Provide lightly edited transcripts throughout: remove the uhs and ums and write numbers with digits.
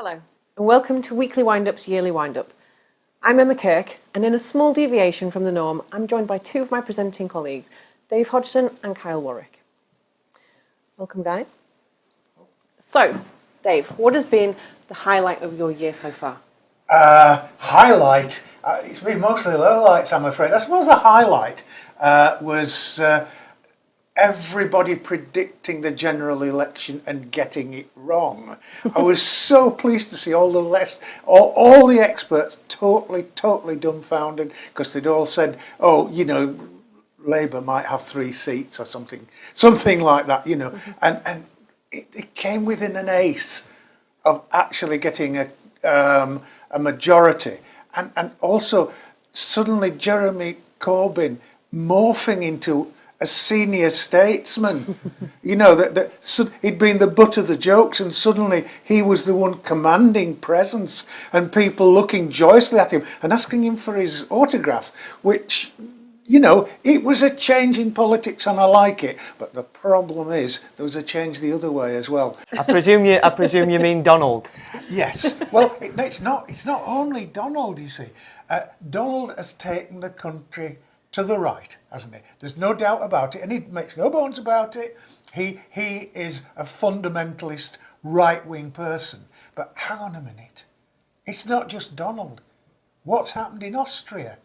Hello, and welcome to Weekly Wind-Up's Yearly Wind-Up. I'm Emma Kirk, and in a small deviation from the norm, I'm joined by two of my presenting colleagues, Dave Hodgson and Kyle Warwick. Welcome, guys. So, Dave, what has been the highlight of your year so far? Highlight? It's been mostly lowlights, I'm afraid. I suppose the highlight was everybody predicting the general election and getting it wrong. I was so pleased to see all the experts totally dumbfounded, because they'd all said, oh, you know, Labour might have 3 seats or something like that, you know, and it came within an ace of actually getting a majority, and also suddenly Jeremy Corbyn morphing into a senior statesman. You know, that he'd been the butt of the jokes, and suddenly he was the one commanding presence, and people looking joyously at him and asking him for his autograph, which, you know, it was a change in politics, and I like it. But the problem is there was a change the other way as well. I presume you mean Donald. Yes. Well, it's not only Donald, you see. Donald has taken the country to the right, hasn't he? There's no doubt about it, and he makes no bones about it. He is a fundamentalist, right-wing person. But hang on a minute. It's not just Donald. What's happened in Austria?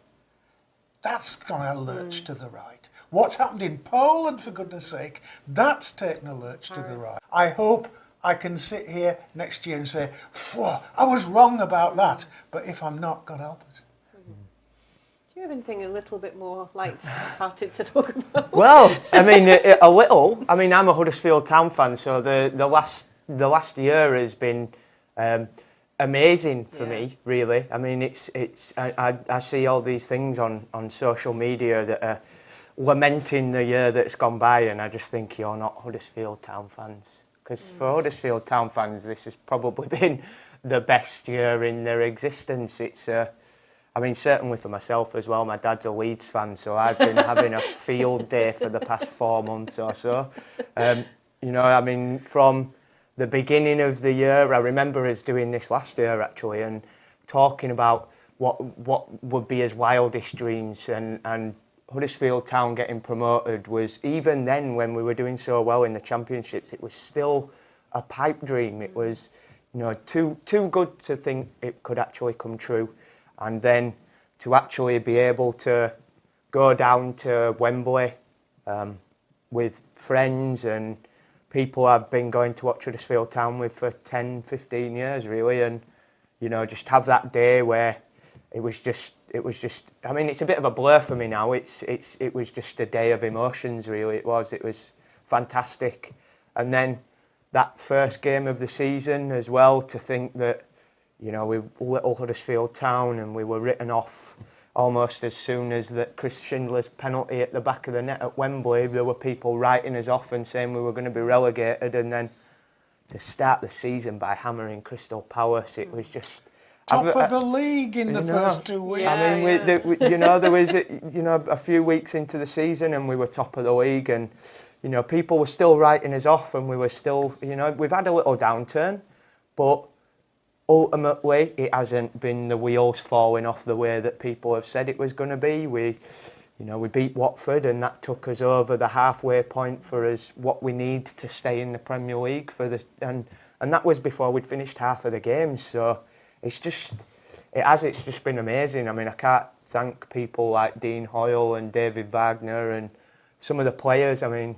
That's gone a lurch to the right. What's happened in Poland, for goodness sake? That's taken a lurch to the right. I hope I can sit here next year and say, I was wrong about that. But if I'm not, God help us. Do you have anything a little bit more light-hearted to talk about? Well, I mean, a little. I mean, I'm a Huddersfield Town fan, so the last year has been amazing for me, really. I mean, I see all these things on social media that are lamenting the year that's gone by, and I just think you're not Huddersfield Town fans. Because for Huddersfield Town fans, this has probably been the best year in their existence. It's I mean, certainly for myself as well. My dad's a Leeds fan, so I've been having a field day for the past 4 months or so. You know, I mean, from the beginning of the year, I remember us doing this last year actually, and talking about what would be his wildest dreams, and Huddersfield Town getting promoted was, even then when we were doing so well in the championships, it was still a pipe dream. It was, you know, too good to think it could actually come true. And then to actually be able to go down to Wembley with friends and people I've been going to watch Huddersfield Town with for 10, 15 years really, and, you know, just have that day where it was just, I mean, it's a bit of a blur for me now. It was just a day of emotions really. It was fantastic. And then that first game of the season as well, to think that, you know, we little Huddersfield Town, and we were written off almost as soon as that Chris Schindler's penalty at the back of the net at Wembley. There were people writing us off and saying we were going to be relegated, and then to start the season by hammering Crystal Palace, it was just top of the league in the first 2 weeks. I mean, you know, there was a few weeks into the season, and we were top of the league, and, you know, people were still writing us off, and we were still, you know, we've had a little downturn, but ultimately, it hasn't been the wheels falling off the way that people have said it was going to be. We beat Watford, and that took us over the halfway point for us what we need to stay in the Premier League and that was before we'd finished half of the games. So it's just been amazing. I mean, I can't thank people like Dean Hoyle and David Wagner and some of the players. I mean,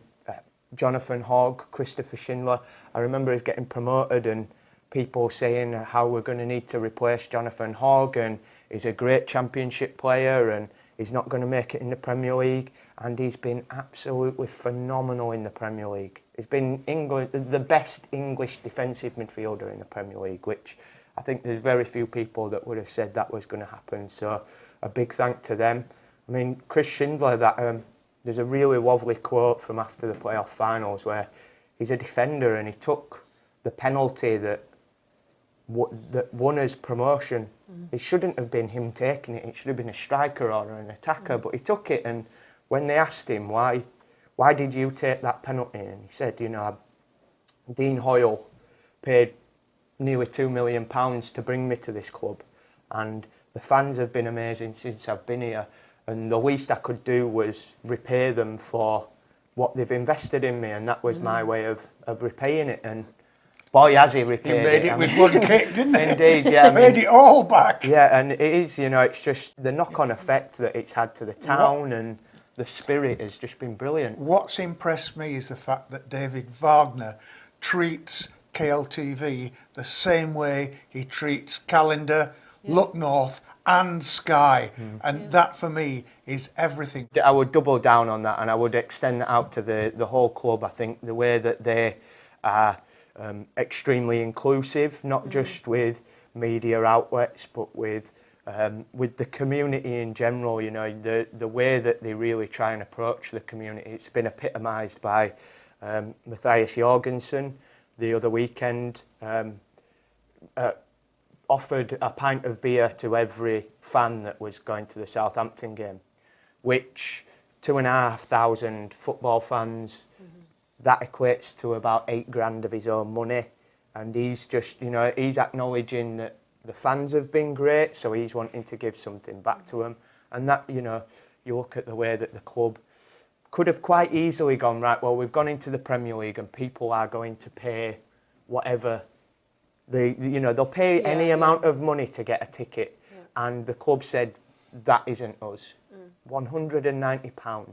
Jonathan Hogg, Christopher Schindler. I remember us getting promoted and people saying how we're going to need to replace Jonathan Hogg, and he's a great championship player and he's not going to make it in the Premier League, and he's been absolutely phenomenal in the Premier League. He's been the best English defensive midfielder in the Premier League, which I think there's very few people that would have said that was going to happen, so a big thank to them. I mean, Chris Schindler, there's a really lovely quote from after the playoff finals where he's a defender and he took the penalty that won us promotion. It shouldn't have been him taking it. It should have been a striker or an attacker, but he took it, and when they asked him, why did you take that penalty? And he said, you know, Dean Hoyle paid nearly £2 million to bring me to this club, and the fans have been amazing since I've been here, and the least I could do was repay them for what they've invested in me, and that was my way of repaying it. And boy, has he repaid it. He made it with one kick, didn't he? Indeed, yeah. Paid it all back. Yeah, and it is, you know, it's just the knock-on effect that it's had to the town, and the spirit has just been brilliant. What's impressed me is the fact that David Wagner treats KLTV the same way he treats Calendar, Look North and Sky. And that for me is everything. I would double down on that, and I would extend that out to the whole club. I think the way that they are extremely inclusive, not just with media outlets, but with the community in general. You know, the way that they really try and approach the community, it's been epitomised by Matthias Jorgensen the other weekend. Offered a pint of beer to every fan that was going to the Southampton game, which 2,500 football fans, that equates to about £8,000 of his own money. And he's just, you know, he's acknowledging that the fans have been great, so he's wanting to give something back to them. And that, you know, you look at the way that the club could have quite easily gone, right, well, we've gone into the Premier League and people are going to pay whatever they'll pay any amount of money to get a ticket, and the club said that isn't us. £190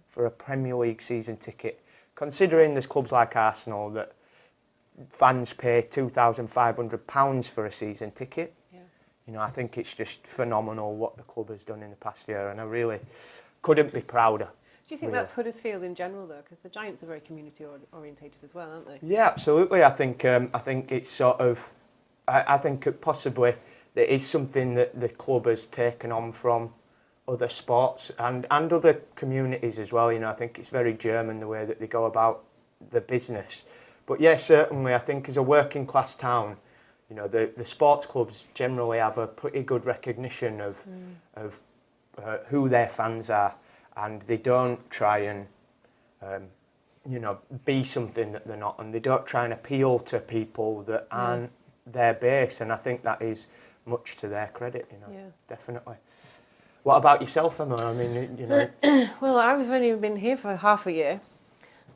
for a Premier League season ticket. Considering there's clubs like Arsenal that fans pay £2,500 for a season ticket, you know, I think it's just phenomenal what the club has done in the past year, and I really couldn't be prouder. Do you think that's Huddersfield in general, though? Because the Giants are very community-orientated as well, aren't they? Yeah, absolutely. I think it's sort of... I think possibly there is something that the club has taken on from other sports and other communities as well. You know, I think it's very German, the way that they go about the business. But yeah, certainly, I think as a working-class town, you know, the sports clubs generally have a pretty good recognition of who their fans are. And they don't try and, you know, be something that they're not. And they don't try and appeal to people that aren't their base. And I think that is much to their credit, you know, definitely. What about yourself, Emma? I mean, you know... Well, I've only been here for half a year.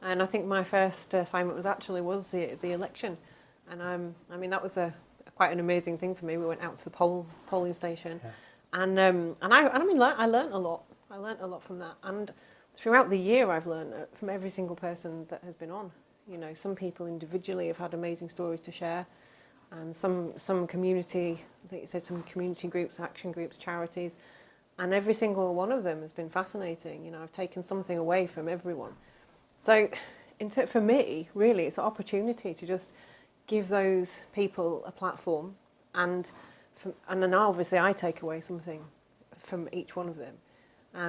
And I think my first assignment was the election. And I mean, that was quite an amazing thing for me. We went out to the polling station. Yeah. And I mean, I learnt a lot. I learnt a lot from that, and throughout the year I've learnt from every single person that has been on. You know, some people individually have had amazing stories to share, and some community, I think you said some community groups, action groups, charities, and every single one of them has been fascinating. You know, I've taken something away from everyone. So for me, really, it's an opportunity to just give those people a platform, and then obviously I take away something from each one of them.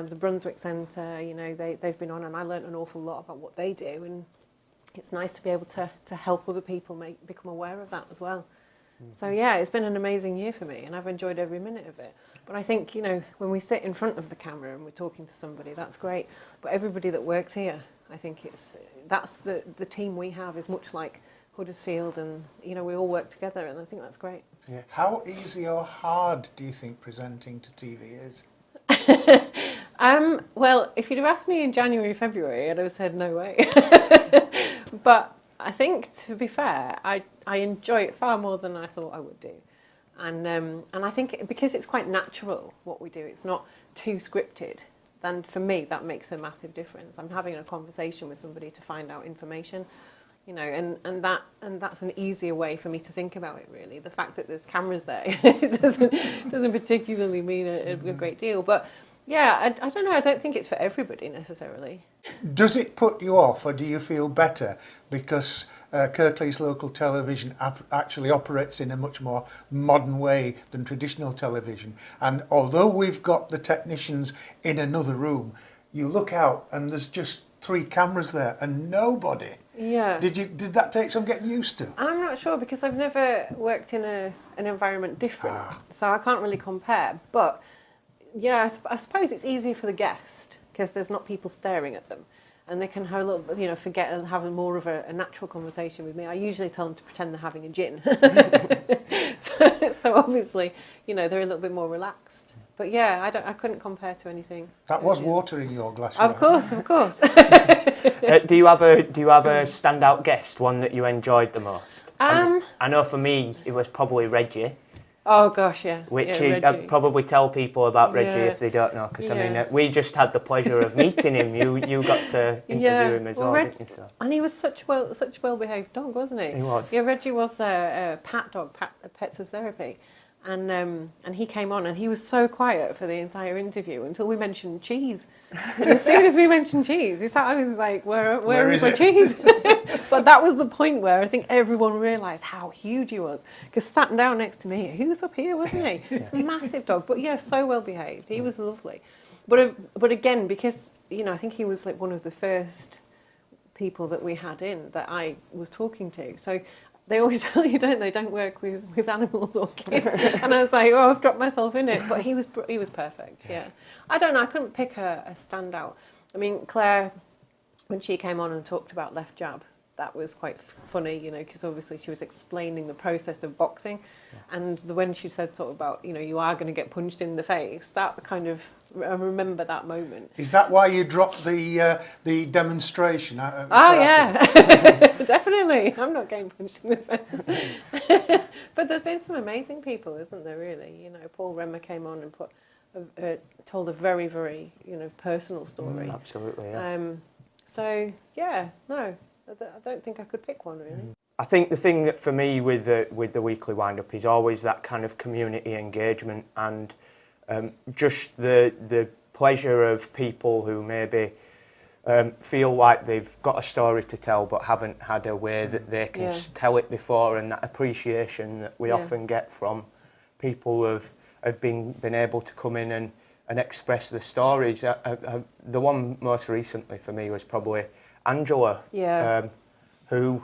The Brunswick Centre, you know, they've been on, and I learnt an awful lot about what they do, and it's nice to be able to help other people become aware of that as well. So yeah, it's been an amazing year for me, and I've enjoyed every minute of it. But I think, you know, when we sit in front of the camera and we're talking to somebody, that's great. But everybody that works here, I think that's the team we have is much like Huddersfield, and you know, we all work together, and I think that's great. Yeah. How easy or hard do you think presenting to TV is? Well, if you'd have asked me in January, February, I'd have said no way. But I think, to be fair, I enjoy it far more than I thought I would do. And I think because it's quite natural what we do, it's not too scripted, then for me that makes a massive difference. I'm having a conversation with somebody to find out information, you know, and that's an easier way for me to think about it, really. The fact that there's cameras there it doesn't particularly mean a great deal. But yeah, I don't know, I don't think it's for everybody necessarily. Does it put you off, or do you feel better because Kirklees Local Television actually operates in a much more modern way than traditional television? And although we've got the technicians in another room, you look out and there's just 3 cameras there and nobody. Yeah. Did that take some getting used to? I'm not sure, because I've never worked in an environment different, so I can't really compare. But yeah, I suppose it's easier for the guest because there's not people staring at them. and they can have a little, forget and have more of a natural conversation with me. I usually tell them to pretend they're having a gin. so obviously, they're a little bit more relaxed. But yeah, I couldn't compare to anything. That was water in your glass. Of course. Do you have a standout guest, one that you enjoyed the most? I know for me it was probably Reggie. Oh gosh, yeah. Which Reggie. probably tell people about Reggie if they don't know, because I mean we just had the pleasure of meeting him. You got to interview him as well, didn't you? So. And he was such a well-behaved dog, wasn't he? He was. Yeah, Reggie was a Pat dog, Pets of Therapy, and he came on and he was so quiet for the entire interview until we mentioned cheese. And as soon as we mentioned cheese, he sat. I was like, "Where is my cheese?" But that was the point where I think everyone realised how huge he was, because sat down next to me, he was up here, wasn't he? Massive dog, but yeah, so well behaved. He was lovely. But again, because I think he was like one of the first people that we had in that I was talking to. So they always tell you, don't they? Don't work with animals or kids. And I was like, oh, I've dropped myself in it. But he was perfect. Yeah. I don't know. I couldn't pick a standout. I mean, Claire, when she came on and talked about left jab, that was quite funny, because obviously she was explaining the process of boxing, and when she said sort of about, you are going to get punched in the face, that kind of, I remember that moment. Is that why you dropped the demonstration? Yeah, definitely. I'm not getting punched in the face. But there's been some amazing people, isn't there? Really, Paul Remmer came on and told a very, very, personal story. Absolutely. Yeah. So yeah, no. I don't think I could pick one, really. I think the thing that for me with the weekly wind-up is always that kind of community engagement and just the pleasure of people who maybe feel like they've got a story to tell but haven't had a way that they can tell it before, and that appreciation that we often get from people who have been able to come in and express the stories. The one most recently for me was probably Angela, who,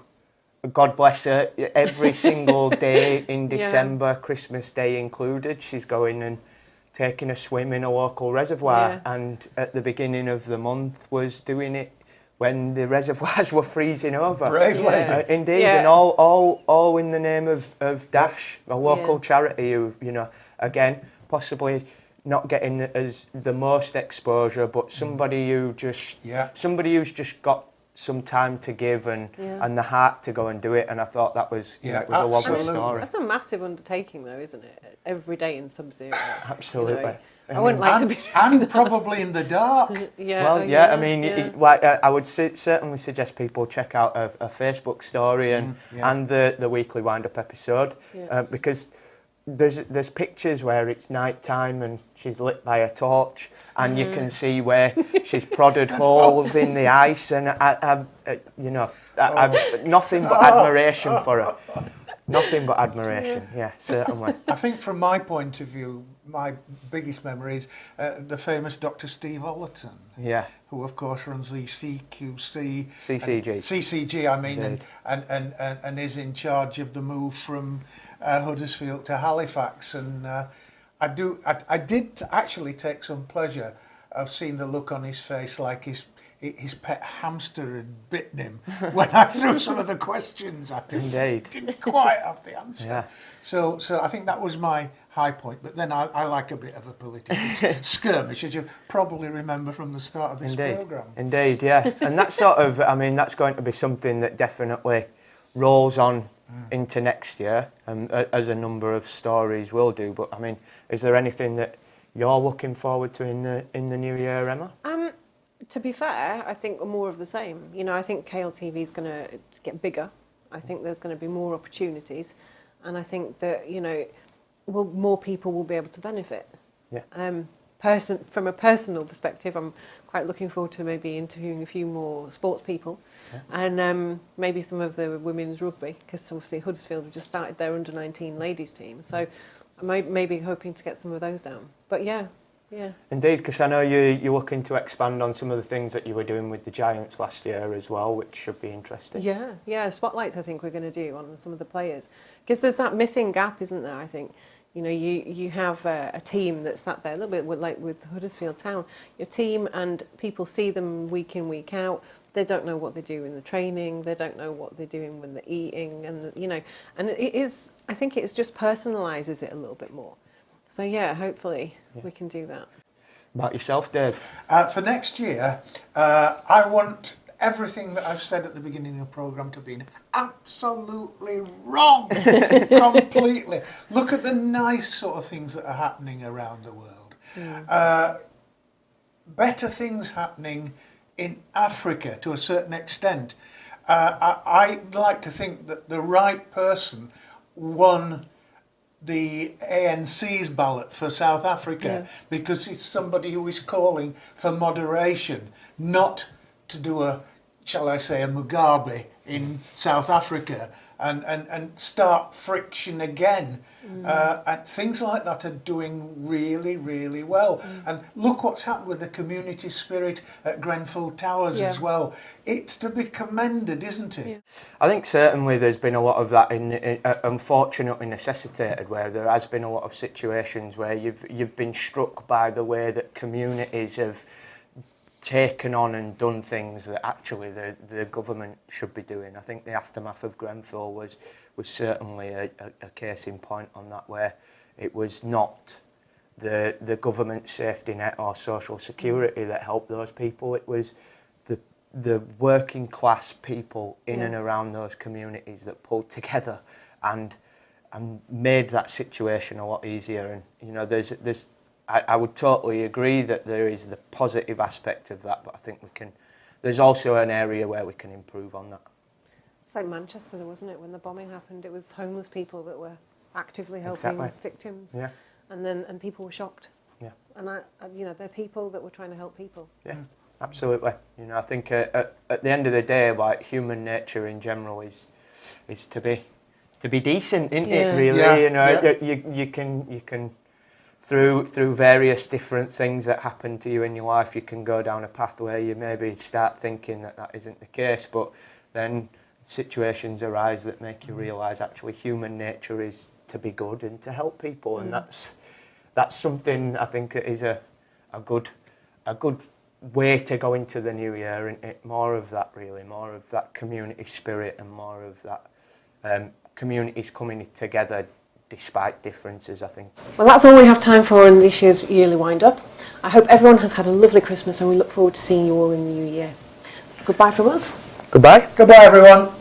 God bless her, every single day in December, Christmas Day included, she's going and taking a swim in a local reservoir, and at the beginning of the month was doing it when the reservoirs were freezing over. Brave lady. Indeed, and all in the name of Dash, a local charity who, again, possibly not getting as the most exposure, but somebody who's just got some time to give and the heart to go and do it, and I thought that was it was a lovely story. That's a massive undertaking, though, isn't it? Every day in sub-zero. Absolutely. I wouldn't like to be and probably in the dark. I mean, I would certainly suggest people check out a Facebook story and the weekly wind-up episode, because there's pictures where it's night time and she's lit by a torch, and you can see where she's prodded holes in the ice, and I've nothing but admiration for her. Nothing but admiration, certainly. I think from my point of view, my biggest memory is the famous Dr. Steve Ollerton, who of course runs the CCG, I mean, and is in charge of the move from Huddersfield to Halifax, and I did actually take some pleasure of seeing the look on his face, like his pet hamster had bitten him when I threw some of the questions at him. Indeed. Didn't quite have the answer. Yeah. So I think that was my high point. But then I like a bit of a political skirmish, as you probably remember from the start of this programme. Indeed, yeah. And that's that's going to be something that definitely rolls on into next year, as a number of stories will do. But I mean, is there anything that you're looking forward to in the new year, Emma? To be fair, I think more of the same. I think KLTV is going to get bigger. I think there's going to be more opportunities, and I think that more people will be able to benefit. Yeah. From a personal perspective, I'm quite looking forward to maybe interviewing a few more sports people, and maybe some of the women's rugby, because obviously Huddersfield have just started their under-19 ladies team, so I might maybe hoping to get some of those down. But yeah. Indeed, because I know you're looking to expand on some of the things that you were doing with the Giants last year as well, which should be interesting. Yeah, spotlights I think we're going to do on some of the players, because there's that missing gap, isn't there? I think You know, you have a team that's sat there, a little bit like with Huddersfield Town. Your team, and people see them week in, week out. They don't know what they do in the training. They don't know what they're doing when they're eating, and you know, and it is. I think it's just personalises it a little bit more. So yeah, hopefully we can do that. About yourself, Dave? For next year, I want everything that I've said at the beginning of the programme to be absolutely wrong. Completely. Look at the nice sort of things that are happening around the world. Better things happening in Africa to a certain extent. I like to think that the right person won the ANC's ballot for South Africa because it's somebody who is calling for moderation, not to do a, shall I say, a Mugabe in South Africa and start friction again. And things like that are doing really, really well. And look what's happened with the community spirit at Grenfell Towers as well. It's to be commended, isn't it? I think certainly there's been a lot of that unfortunately necessitated, where there has been a lot of situations where you've been struck by the way that communities have taken on and done things that actually the government should be doing. I think the aftermath of Grenfell was certainly a case in point on that, where it was not the government safety net or social security that helped those people. It was the working class people in and around those communities that pulled together and made that situation a lot easier. And you know, I would totally agree that there is the positive aspect of that, but I think there's also an area where we can improve on that. It's like Manchester, though, wasn't it? When the bombing happened, it was homeless people that were actively helping victims, and people were shocked. Yeah, and you know, they're people that were trying to help people. Yeah, absolutely. You know, I think at the end of the day, like, human nature in general is to be decent, isn't it? Really, you know, you can. Through various different things that happen to you in your life, you can go down a path where you maybe start thinking that isn't the case, but then situations arise that make you realise actually human nature is to be good and to help people, and that's something I think is a good way to go into the new year, and more of that, really, more of that community spirit and more of that communities coming together despite differences, I think. Well, that's all we have time for in this year's yearly wind-up. I hope everyone has had a lovely Christmas, and we look forward to seeing you all in the new year. Goodbye from us. Goodbye. Goodbye, everyone.